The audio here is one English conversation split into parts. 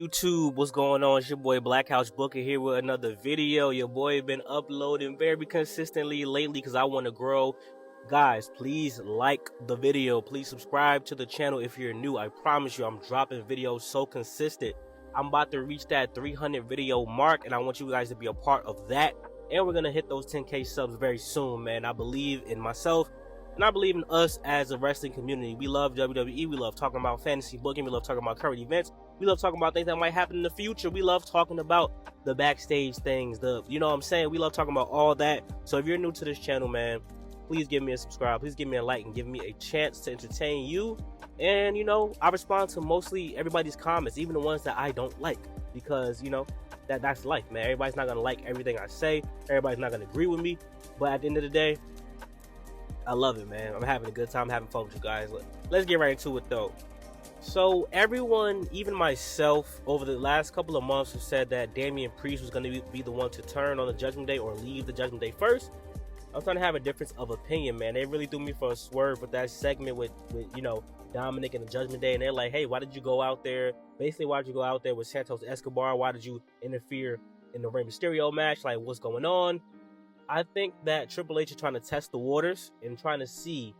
YouTube, what's going on? It's your boy Black House Booker here with another video. Your boy been uploading very consistently lately because I want to grow. Guys, please like the video. Please subscribe to the channel if you're new. I promise you I'm dropping videos so consistent. I'm about to reach that 300 video mark and I want you guys to be a part of that. And we're going to hit those 10K subs very soon, man. I believe in myself. And I believe in us as a wrestling community. We love WWE. We love talking about fantasy booking. We love talking about current events. We love talking about things that might happen in the future. We love talking about the backstage things. You know what I'm saying? We love talking about all that. So if you're new to this channel, man, please give me a subscribe. Please give me a like and give me a chance to entertain you. And, you know, I respond to mostly everybody's comments, even the ones that I don't like. Because, you know, that's life, man. Everybody's not going to like everything I say. Everybody's not going to agree with me. But at the end of the day, I love it, man. I'm having a good time having fun with you guys. Let's get right into it, though. So everyone, even myself, over the last couple of months have said that Damian Priest was going to be the one to turn on the Judgment Day or leave the Judgment Day first. I'm trying to have a difference of opinion, man. They really threw me for a swerve with that segment with you know, Dominic and the Judgment Day. And they're like, hey, why did you go out there? Basically, why did you go out there with Santos Escobar? Why did you interfere in the Rey Mysterio match? Like, what's going on? I think that Triple H is trying to test the waters and trying to see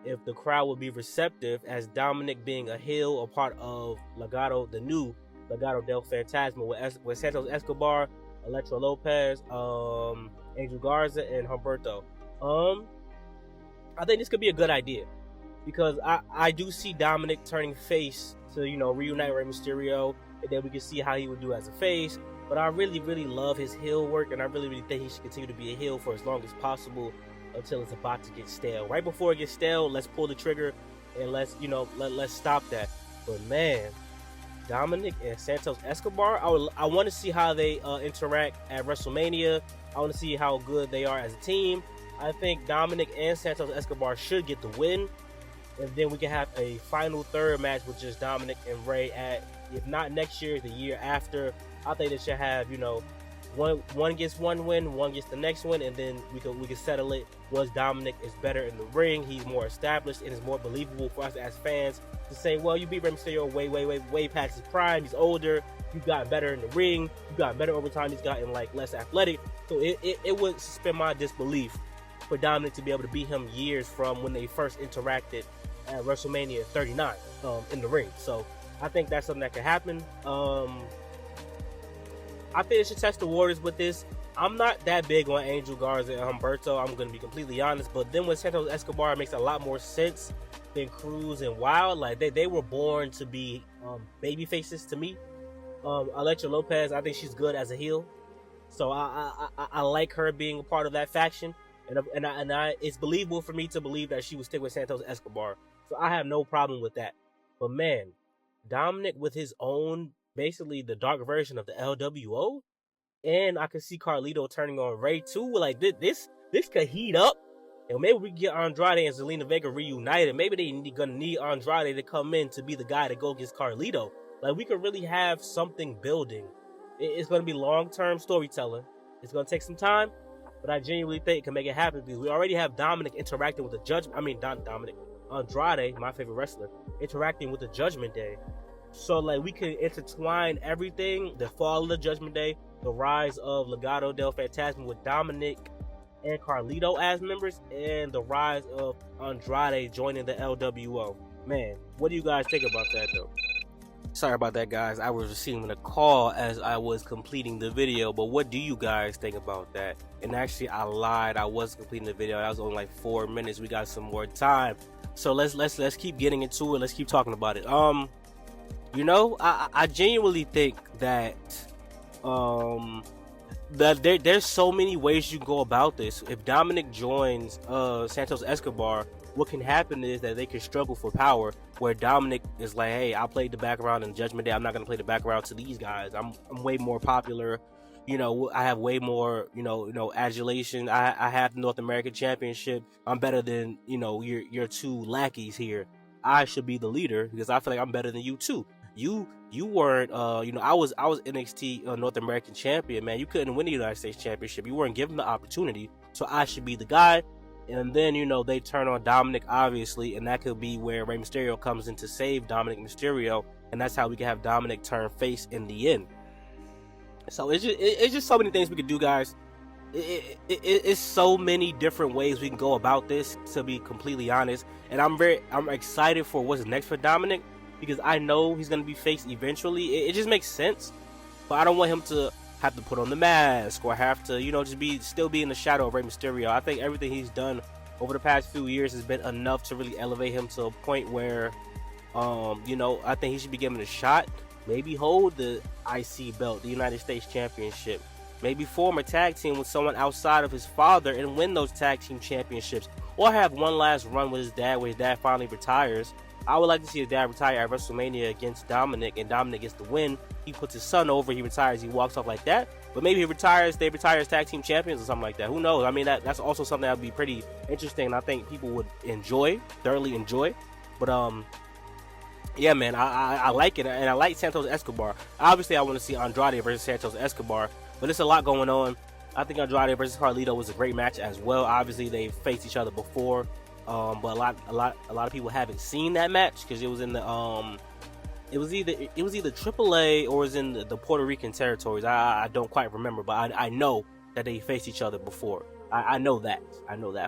if the crowd will be receptive as Dominic being a heel, a part of Legado, the new Legado del Fantasma with Santos Escobar, Electro Lopez, Angel Garza, and Humberto. I think this could be a good idea because I do see Dominic turning face to, you know, reunite Rey Mysterio, and then we can see how he would do as a face. But I really love his heel work, and I really think he should continue to be a heel for as long as possible until it's about to get stale. Right before it gets stale, let's pull the trigger and let's stop that. But man, Dominic and Santos Escobar, I want to see how they interact at WrestleMania. I want to see how good they are as a team. I think Dominic and Santos Escobar should get the win, and then we can have a final third match with just Dominic and Rey at, if not next year, the year after. I think they should have, you know, one gets one win, one gets the next one, and then we can settle it once Dominic is better in the ring. He's more established and it's more believable for us as fans to say, well, you beat Rey Mysterio way past his prime. He's older. You got better in the ring. You got better over time. He's gotten like less athletic. So it would suspend my disbelief for Dominic to be able to beat him years from when they first interacted at WrestleMania 39 in the ring. So I think that's something that could happen. I think they should test the waters with this. I'm not that big on Angel Garza and Humberto, I'm going to be completely honest. But then with Santos Escobar, it makes a lot more sense than Cruz and Wild. Like, they were born to be baby faces to me. Electra Lopez, I think she's good as a heel. So I like her being a part of that faction. And it's believable for me to believe that she would stick with Santos Escobar. So I have no problem with that. But man, Dominic with his own, basically the dark version of the LWO, and I could see Carlito turning on Rey too. Like this could heat up, and maybe we get Andrade and Zelina Vega reunited. Maybe they gonna need Andrade to come in to be the guy to go against Carlito. Like, we could really have something building. It's gonna be long-term storytelling. It's gonna take some time, but I genuinely think it can make it happen because we already have Dominic interacting with the Judgment. I mean, not Dominic, Andrade, my favorite wrestler, interacting with the Judgment Day. So, like, we could intertwine everything, the fall of the Judgment Day, the rise of Legado del Fantasma with Dominic and Carlito as members, and the rise of Andrade joining the LWO. Man, what do you guys think about that, though? Sorry about that, guys. I was receiving a call as I was completing the video, but what do you guys think about that? And actually, I lied. I was completing the video. That was only like 4 minutes. We got some more time. So let's keep getting into it. Let's keep talking about it. You know, I genuinely think that there's so many ways you can go about this. If Dominic joins Santos Escobar, what can happen is that they can struggle for power, where Dominic is like, hey, I played the background in Judgment Day. I'm not going to play the background to these guys. I'm way more popular. You know, I have way more, you know, adulation. I have the North American Championship. I'm better than, you know, your two lackeys here. I should be the leader because I feel like I'm better than you too. You weren't, you know, I was NXT North American champion, man. You couldn't win the United States Championship. You weren't given the opportunity, so I should be the guy. And then, you know, they turn on Dominic, obviously, and that could be where Rey Mysterio comes in to save Dominic Mysterio and that's how we can have Dominic turn face in the end. So it's just so many things we could do, guys. It's so many different ways we can go about this, to be completely honest. And I'm excited for what's next for Dominic, because I know he's gonna be faced eventually. It just makes sense, but I don't want him to have to put on the mask or have to, you know, just still be in the shadow of Rey Mysterio. I think everything he's done over the past few years has been enough to really elevate him to a point where, you know, I think he should be given a shot. Maybe hold the IC belt, the United States Championship. Maybe form a tag team with someone outside of his father and win those tag team championships. Or have one last run with his dad, where his dad finally retires. I would like to see his dad retire at WrestleMania against Dominic, and Dominic gets the win. He puts his son over, he retires, he walks off like that. But maybe they retire as tag team champions or something like that. Who knows? I mean, that's also something that would be pretty interesting, and I think people would thoroughly enjoy. But yeah, man, I like it, and I like Santos Escobar. Obviously, I want to see Andrade versus Santos Escobar, but there's a lot going on. I think Andrade versus Carlito was a great match as well. Obviously, they faced each other before, but a lot of people haven't seen that match because it was in the it was either AAA or it was in the Puerto Rican territories. I don't quite remember, but I know that they faced each other before. I know that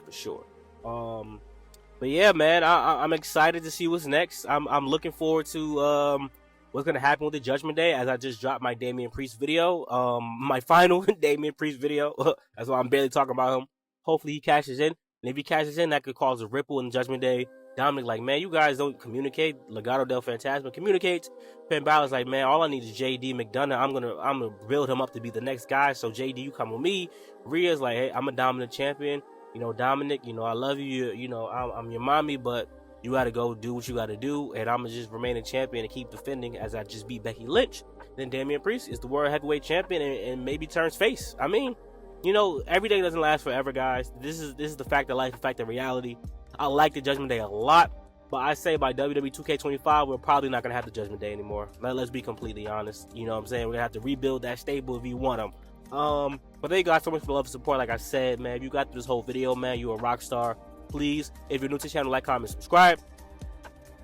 for sure. But yeah, man, I'm excited to see what's next. I'm looking forward to what's gonna happen with the Judgment Day, as I just dropped my Damian Priest video, my final Damian Priest video. That's why I'm barely talking about him. Hopefully he cashes in, and if he cashes in, that could cause a ripple in Judgment Day. Dominic like, man, you guys don't communicate. Legado del Fantasma communicates. Finn Balor's like, man, all I need is JD McDonough. I'm gonna build him up to be the next guy. So JD, you come with me. Rhea's like, hey, I'm a dominant champion. You know, Dominic, you know, I love you. You know, I'm your mommy, but you got to go do what you got to do. And I'm going to just remain a champion and keep defending as I just beat Becky Lynch. Then Damian Priest is the World Heavyweight Champion and maybe turns face. I mean, you know, every day doesn't last forever, guys. This is the fact of life, the fact of reality. I like the Judgment Day a lot, but I say by WWE 2K25, we're probably not going to have the Judgment Day anymore. Let's be completely honest. You know what I'm saying? We're going to have to rebuild that stable if you want them. But thank you guys so much for the love and support. Like I said, man, if you got through this whole video, man, you're a rock star. Please, if you're new to the channel, like, comment, subscribe.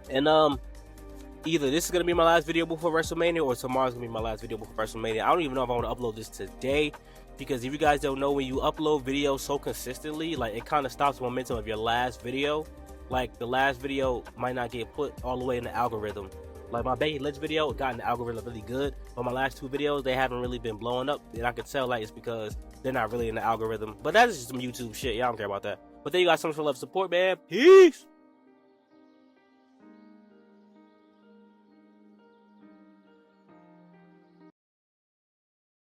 And either this is gonna be my last video before WrestleMania, or tomorrow's gonna be my last video before WrestleMania. I don't even know if I want to upload this today, because if you guys don't know, when you upload videos so consistently, like, it kind of stops the momentum of your last video. Like, the last video might not get put all the way in the algorithm. Like, my Becky Lynch video got in the algorithm really good, but my last two videos, they haven't really been blowing up, and I can tell, like, it's because they're not really in the algorithm. But that's just some YouTube shit. Y'all don't care about that. But thank you guys so much for the love and support, man. Peace!